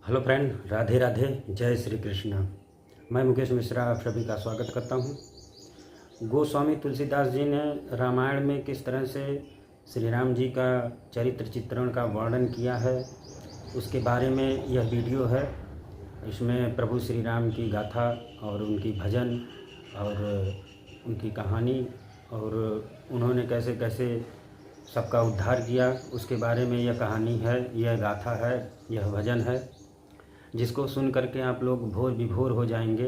Hello friend, Radhe Radhe, जय श्री कृष्ण। मैं मुकेश मिश्रा आप सभी का स्वागत करता हूँ। गोस्वामी तुलसीदास जी ने रामायण में किस तरह से श्री राम जी का चरित्र चित्रण का वर्णन किया है उसके बारे में यह वीडियो है। इसमें प्रभु श्री राम की गाथा और उनकी भजन और उनकी कहानी और उन्होंने कैसे कैसे सबका उद्धार किया उसके बारे में यह कहानी है, यह गाथा है, यह भजन है, जिसको सुन करके आप लोग भोर विभोर हो जाएंगे।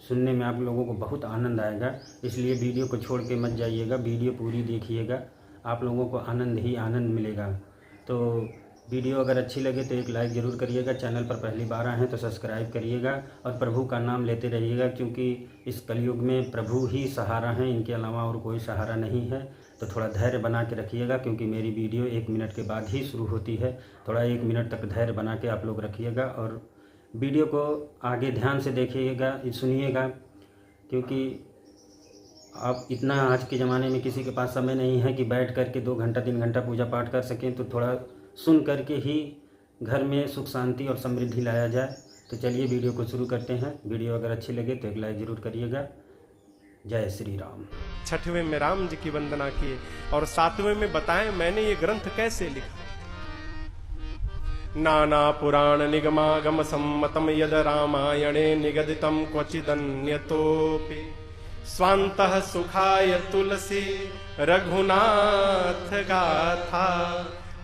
सुनने में आप लोगों को बहुत आनंद आएगा, इसलिए वीडियो को छोड़ के मत जाइएगा, वीडियो पूरी देखिएगा, आप लोगों को आनंद ही आनंद मिलेगा। तो वीडियो अगर अच्छी लगे तो एक लाइक ज़रूर करिएगा, चैनल पर पहली बार आए हैं तो सब्सक्राइब करिएगा और प्रभु का नाम लेते रहिएगा, क्योंकि इस कलयुग में प्रभु ही सहारा हैं, इनके अलावा और कोई सहारा नहीं है। तो थोड़ा धैर्य बना के रखिएगा, क्योंकि मेरी वीडियो 1 मिनट के बाद ही शुरू होती है। थोड़ा 1 मिनट तक धैर्य बना के आप लोग रखिएगा और वीडियो को आगे ध्यान से देखिएगा, सुनिएगा, क्योंकि अब इतना आज के ज़माने में किसी के पास समय नहीं है कि बैठ करके 2 घंटा 3 घंटा पूजा पाठ कर सकें। तो थोड़ा सुन करके ही घर में सुख शांति और समृद्धि लाया जाए। तो चलिए वीडियो को शुरू करते हैं। वीडियो अगर अच्छी लगे तो एक लाइक ज़रूर करिएगा। जय श्री राम। 6वें में राम जी की वंदना किए और 7वें में बताएं मैंने ये ग्रंथ कैसे लिखा। नाना पुराण निगमागम सम्मतम यद रामायणे निगदितम क्वचिदन्यतोपि स्वान्तः सुखाय तुलसी रघुनाथ गाथा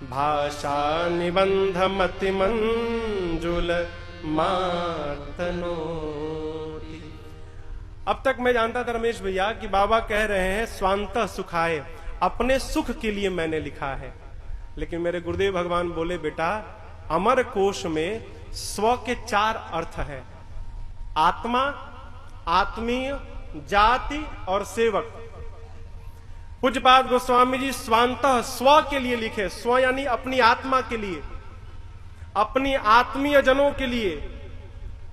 भाषा निबंध मति मंजुल मातनोति। अब तक मैं जानता था रमेश भैया कि बाबा कह रहे हैं स्वान्तः सुखाय, अपने सुख के लिए मैंने लिखा है। लेकिन मेरे गुरुदेव भगवान बोले बेटा, अमर कोश में स्व के 4 अर्थ है, आत्मा, आत्मीय, जाति और सेवक। पूज्यपाद गोस्वामी जी स्वान्तः स्व के लिए लिखे, स्व यानी अपनी आत्मा के लिए, अपनी आत्मीय जनों के लिए,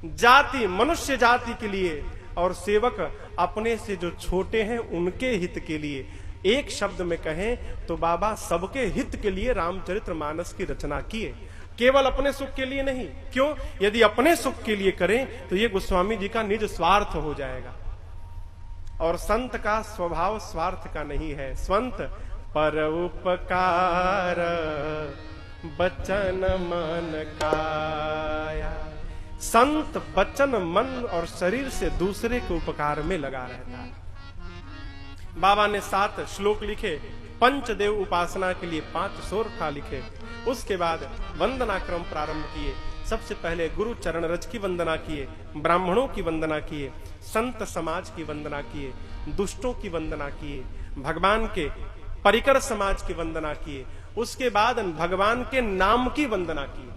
जाति मनुष्य जाति के लिए, और सेवक अपने से जो छोटे हैं उनके हित के लिए। एक शब्द में कहें तो बाबा सबके हित के लिए रामचरितमानस की रचना किए, केवल अपने सुख के लिए नहीं। क्यों? यदि अपने सुख के लिए करें तो ये गोस्वामी जी का निज स्वार्थ हो जाएगा, और संत का स्वभाव स्वार्थ का नहीं है। संत पर उपकार बचन मन काया, संत बचन मन और शरीर से दूसरे के उपकार में लगा रहता है। बाबा ने 7 श्लोक लिखे, पंचदेव उपासना के लिए 5 सोरठा लिखे। उसके बाद वंदना क्रम प्रारंभ किए। सबसे पहले गुरु चरण रज की वंदना किए, ब्राह्मणों की वंदना किए, संत समाज की वंदना किए, दुष्टों की वंदना किए, भगवान के परिकर समाज की वंदना किए। उसके बाद भगवान के नाम की वंदना की।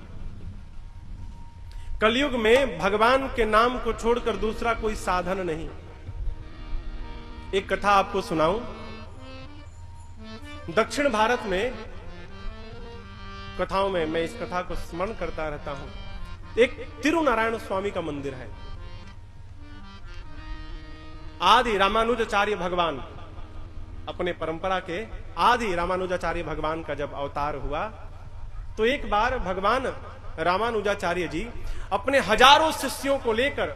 कलयुग में भगवान के नाम को छोड़कर दूसरा कोई साधन नहीं। एक कथा आपको सुनाऊं। दक्षिण भारत में कथाओं में मैं इस कथा को स्मरण करता रहता हूं। एक तिरुनारायण स्वामी का मंदिर है। आदि रामानुजाचार्य भगवान, अपने परंपरा के आदि रामानुजाचार्य भगवान का जब अवतार हुआ तो एक बार भगवान रामानुजाचार्य जी अपने हजारों शिष्यों को लेकर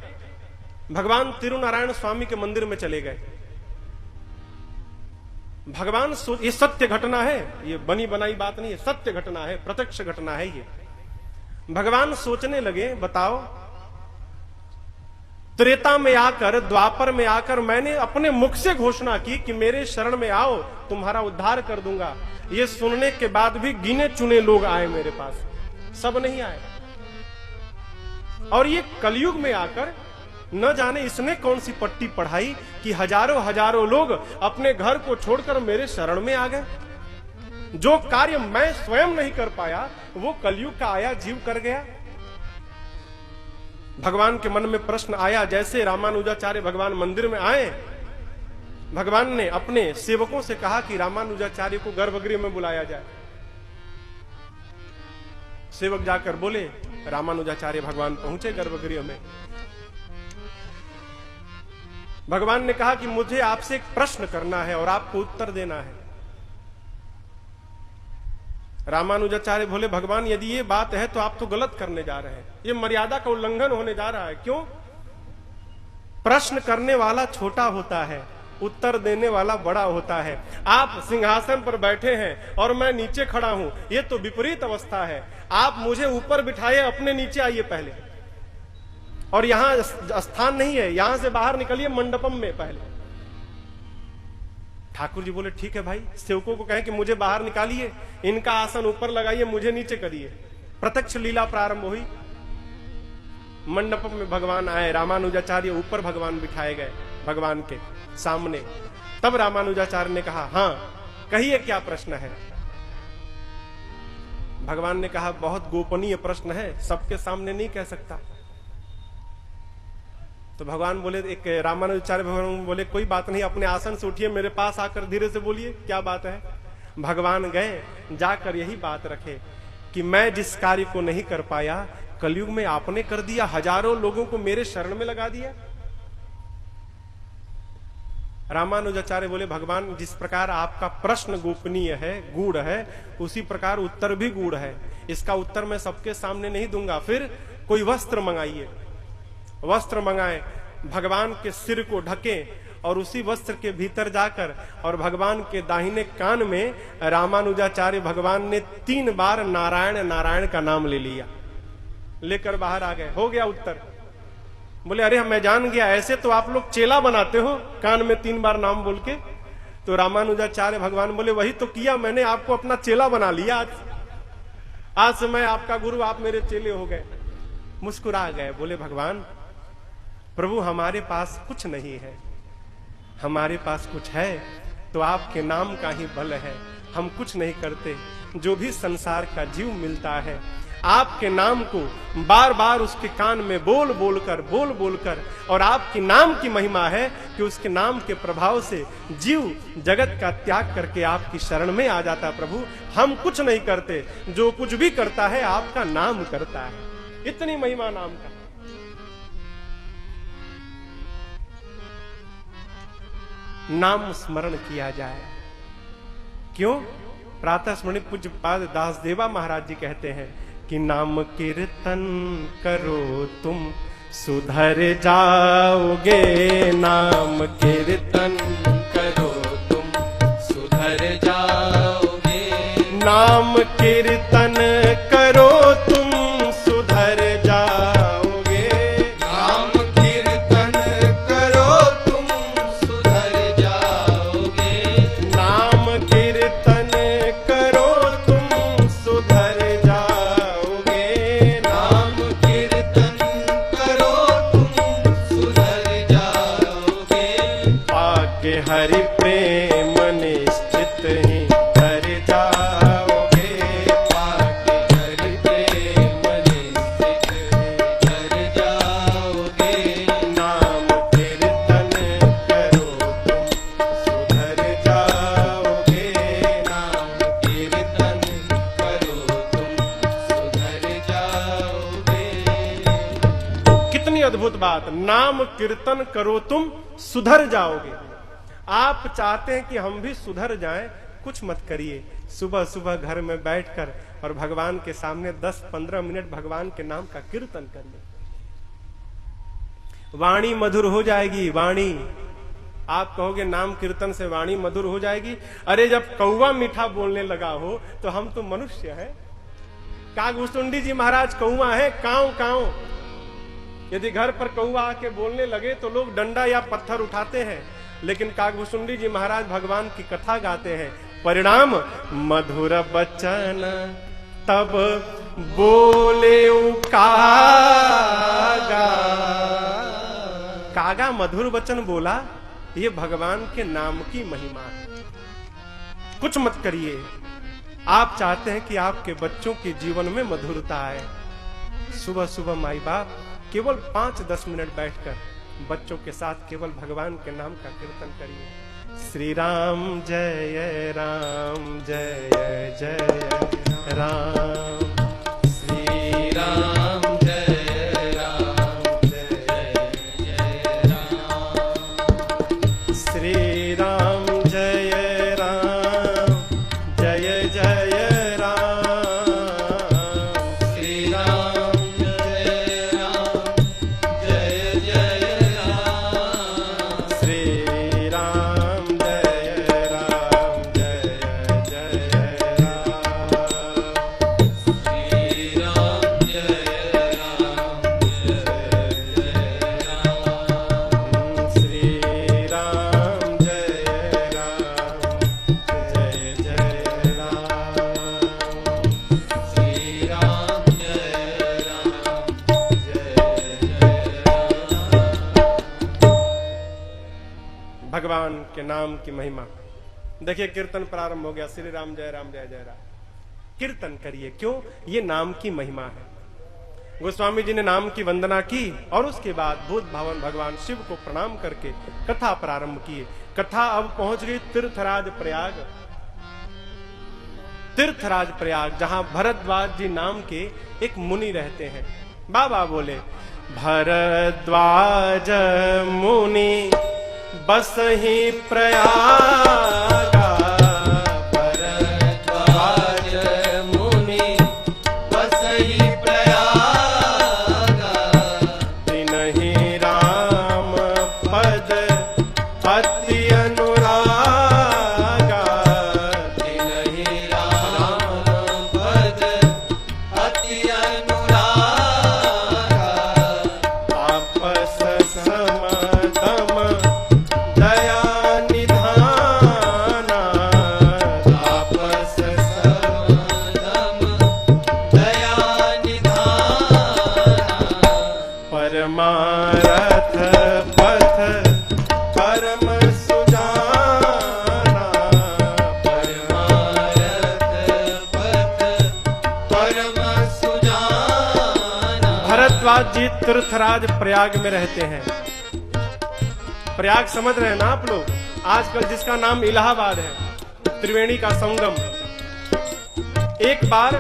भगवान तिरुनारायण स्वामी के मंदिर में चले गए। भगवान ये सत्य घटना है, ये बनी बनाई बात नहीं है, सत्य घटना है, प्रत्यक्ष घटना है ये। भगवान सोचने लगे, बताओ त्रेता में आकर, द्वापर में आकर मैंने अपने मुख से घोषणा की कि मेरे शरण में आओ, तुम्हारा उद्धार कर दूंगा। ये सुनने के बाद भी गिने चुने लोग आए मेरे पास, सब नहीं आए। और ये कलयुग में आकर न जाने इसने कौन सी पट्टी पढ़ाई कि हजारों हजारों लोग अपने घर को छोड़कर मेरे शरण में आ गए। जो कार्य मैं स्वयं नहीं कर पाया वो कलयुग का आया जीव कर गया। भगवान के मन में प्रश्न आया। जैसे रामानुजाचार्य भगवान मंदिर में आए, भगवान ने अपने सेवकों से कहा कि रामानुजाचार्य को गर्भगृह में बुलाया जाए। सेवक जाकर बोले, रामानुजाचार्य भगवान पहुंचे गर्भगृह में। भगवान ने कहा कि मुझे आपसे एक प्रश्न करना है और आपको उत्तर देना है। रामानुजाचार्य बोले भगवान यदि ये बात है तो आप तो गलत करने जा रहे हैं, ये मर्यादा का उल्लंघन होने जा रहा है। क्यों? प्रश्न करने वाला छोटा होता है, उत्तर देने वाला बड़ा होता है। आप सिंहासन पर बैठे हैं और मैं नीचे खड़ा हूं, ये तो विपरीत अवस्था है। आप मुझे ऊपर बिठाए, अपने नीचे आइए पहले, और यहां स्थान नहीं है, यहां से बाहर निकलिए मंडपम में पहले। ठाकुर जी बोले ठीक है भाई, सेवकों को कहें कि मुझे बाहर निकालिए, इनका आसन ऊपर लगाइए, मुझे नीचे करिए। प्रत्यक्ष लीला प्रारंभ हुई। मंडपम में भगवान आए, रामानुजाचार्य ऊपर भगवान बिठाए गए भगवान के सामने। तब रामानुजाचार्य ने कहा हाँ कहिए क्या प्रश्न है। भगवान ने कहा बहुत गोपनीय प्रश्न है, सबके सामने नहीं कह सकता। तो भगवान बोले, एक रामानुजाचार्य भगवान बोले कोई बात नहीं, अपने आसन से उठिए, मेरे पास आकर धीरे से बोलिए क्या बात है। भगवान गए, जाकर यही बात रखे कि मैं जिस कार्य को नहीं कर पाया कलयुग में आपने कर दिया, हजारों लोगों को मेरे शरण में लगा दिया। रामानुजाचार्य बोले भगवान जिस प्रकार आपका प्रश्न गोपनीय है, गूढ़ है, उसी प्रकार उत्तर भी गूढ़ है। इसका उत्तर मैं सबके सामने नहीं दूंगा। फिर कोई वस्त्र मंगाइए। वस्त्र मंगाए, भगवान के सिर को ढके और उसी वस्त्र के भीतर जाकर और भगवान के दाहिने कान में रामानुजाचार्य भगवान ने 3 बार नारायण नारायण का नाम ले लिया, लेकर बाहर आ गए। हो गया उत्तर। बोले अरे मैं जान गया, ऐसे तो आप लोग चेला बनाते हो कान में 3 बार नाम बोल के। तो रामानुजाचार्य भगवान बोले वही तो किया मैंने, आपको अपना चेला बना लिया। आज से मैं आपका गुरु, आप मेरे चेले हो गए। मुस्कुरा गए, बोले भगवान प्रभु हमारे पास कुछ नहीं है, हमारे पास कुछ है तो आपके नाम का ही बल है। हम कुछ नहीं करते, जो भी संसार का जीव मिलता है आपके नाम को बार बार उसके कान में बोल बोलकर, और आपके नाम की महिमा है कि उसके नाम के प्रभाव से जीव जगत का त्याग करके आपकी शरण में आ जाता। प्रभु हम कुछ नहीं करते, जो कुछ भी करता है आपका नाम करता है। इतनी महिमा नाम का। नाम स्मरण किया जाए। क्यों? प्रातः स्मरणित पूज्य पाद दासदेवा महाराज जी कहते हैं कि नाम कीर्तन करो तुम सुधर जाओगे, नाम कीर्तन करो तुम सुधर जाओगे, नाम कीर्तन करो तुम सुधर जाओगे, नाम कीर्तन करो तुम सुधर जाओगे, नाम कीर्तन करो तुम सुधर जाओगे, नाम कीर्तन करो तुम सुधर जाओगे, पाके हरि प्रेम निश्चित ही धर जाओगे, पाके हरि प्रेम निश्चित ही धर जाओगे, नाम कीर्तन करो तुम सुधर जाओगे। नाम कीर्तन करो तुम सुधर जाओगे। कितनी अद्भुत बात, नाम कीर्तन करो तुम सुधर जाओगे। आप चाहते हैं कि हम भी सुधर जाएं, कुछ मत करिए। सुबह सुबह घर में बैठकर और भगवान के सामने 10-15 मिनट भगवान के नाम का कीर्तन करिए। वाणी मधुर हो जाएगी। वाणी, आप कहोगे नाम कीर्तन से वाणी मधुर हो जाएगी। अरे जब कौवा मीठा बोलने लगा हो तो हम तो मनुष्य हैं। कागभूषुंडी जी महाराज कौवा है, कांव कांव। यदि घर पर कौवा आके बोलने लगे तो लोग डंडा या पत्थर उठाते हैं, लेकिन कागभूषुंडी जी महाराज भगवान की कथा गाते हैं। परिणाम मधुर बचन तब बोले कागा। कागा मधुर वचन बोला, ये भगवान के नाम की महिमा है। कुछ मत करिए। आप चाहते हैं कि आपके बच्चों के जीवन में मधुरता आए। सुबह सुबह माई बाप केवल 5-10 मिनट बैठकर बच्चों के साथ केवल भगवान के नाम का कीर्तन करिए। श्री राम जय राम जय जय राम, श्री राम जय राम जय जय राम, श्री राम जय राम जय जय राम, भगवान के नाम की महिमा। देखिए कीर्तन प्रारंभ हो गया, श्री राम जय जय राम। कीर्तन करिए, क्यों? ये नाम की महिमा है। गोस्वामी जी ने नाम की वंदना की और उसके बाद भूत भवन भगवान शिव को प्रणाम करके कथा प्रारंभ किए। कथा अब पहुंच गई तीर्थराज प्रयाग। तीर्थराज प्रयाग, जहां भरद्वाज जी नाम के एक मुनि रहते हैं। बाबा बोले, भरद्वाज मुनि बसहि प्रयागा, भरद्वाज मुनि बसहि प्रयागा, तिनहि राम पद अति अनुरागा, तिनहि राम पद अति अनुरागा, आपस समदम दया निधाना, आपस समदम दया निधाना, परमारथ पथ परम सुजाना, परमारथ पथ परम सुजाना। भरद्वाज जी तीर्थराज प्रयाग में रहते हैं। प्रयाग समझ रहे हैं ना आप लोग? आजकल जिसका नाम इलाहाबाद है, त्रिवेणी का संगम। एक बार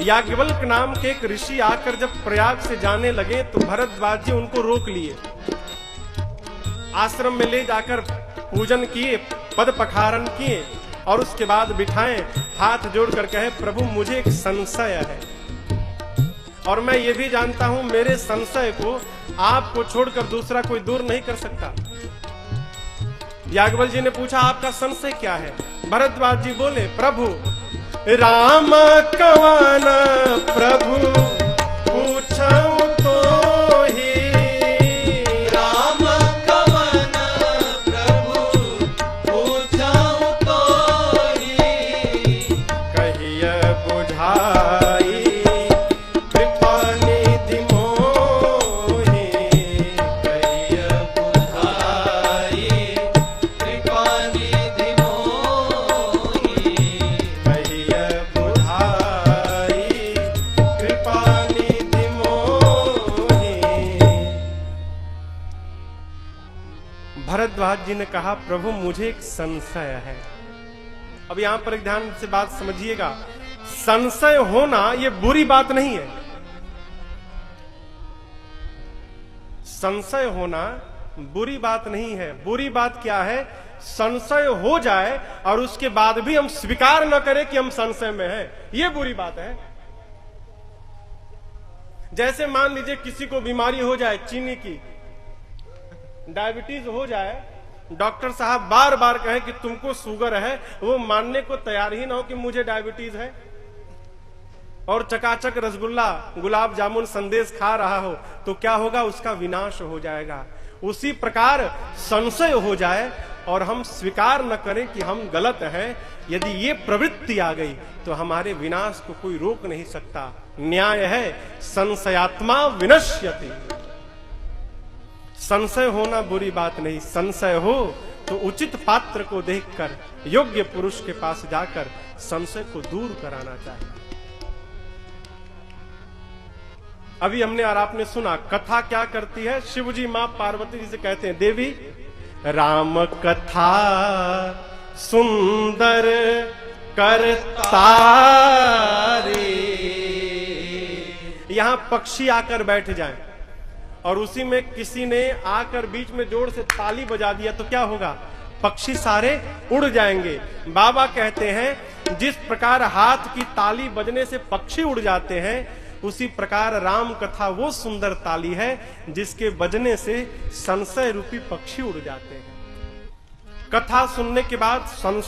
याज्ञवल्क नाम के एक ऋषि आकर जब प्रयाग से जाने लगे तो भरद्वाज जी उनको रोक लिए, आश्रम में ले जाकर पूजन किए, पद पखारन किए और उसके बाद बिठाएं, हाथ जोड़कर कहे, प्रभु मुझे एक संशय है और मैं ये भी जानता हूं मेरे संशय को आपको छोड़कर दूसरा कोई दूर नहीं कर सकता। याज्ञवल्क जी ने पूछा, आपका संशय क्या है? भरद्वाज जी बोले, प्रभु राम कवन प्रभु पूछऊं तो ही, राम कवन प्रभु पूछऊं तो ही, कहिए बुझाई कृपा निधि मोहि, कहिय बुझाई कृपा निधि मोहि, कहिए बुझाई कृपा निधि मोहि। भरद्वाज जी ने कहा, प्रभु मुझे एक संशय है। अब यहां पर एक ध्यान से बात समझिएगा, संशय होना यह बुरी बात नहीं है। संशय होना बुरी बात नहीं है। बुरी बात क्या है? संशय हो जाए और उसके बाद भी हम स्वीकार न करें कि हम संशय में हैं, यह बुरी बात है। जैसे मान लीजिए किसी को बीमारी हो जाए, चीनी की डायबिटीज हो जाए, डॉक्टर साहब बार बार कहें कि तुमको शुगर है, वो मानने को तैयार ही ना हो कि मुझे डायबिटीज है, और चकाचक रसगुल्ला गुलाब जामुन संदेश खा रहा हो, तो क्या होगा? उसका विनाश हो जाएगा। उसी प्रकार संशय हो जाए और हम स्वीकार न करें कि हम गलत हैं, यदि ये प्रवृत्ति आ गई तो हमारे विनाश को कोई रोक नहीं सकता। न्याय है, संशयात्मा विनश्यति। संशय होना बुरी बात नहीं। संशय हो तो उचित पात्र को देखकर योग्य पुरुष के पास जाकर संशय को दूर कराना चाहिए। अभी हमने और आपने सुना, कथा क्या करती है? शिव जी मां पार्वती जी से कहते हैं, देवी राम कथा सुंदर करतारी। यहां पक्षी आकर बैठ जाएं और उसी में किसी ने आकर बीच में जोर से ताली बजा दिया तो क्या होगा? पक्षी सारे उड़ जाएंगे। बाबा कहते हैं जिस प्रकार हाथ की ताली बजने से पक्षी उड़ जाते हैं, उसी प्रकार राम कथा वो सुंदर ताली है जिसके बजने से संशय रूपी पक्षी उड़ जाते हैं। कथा सुनने के बाद संशय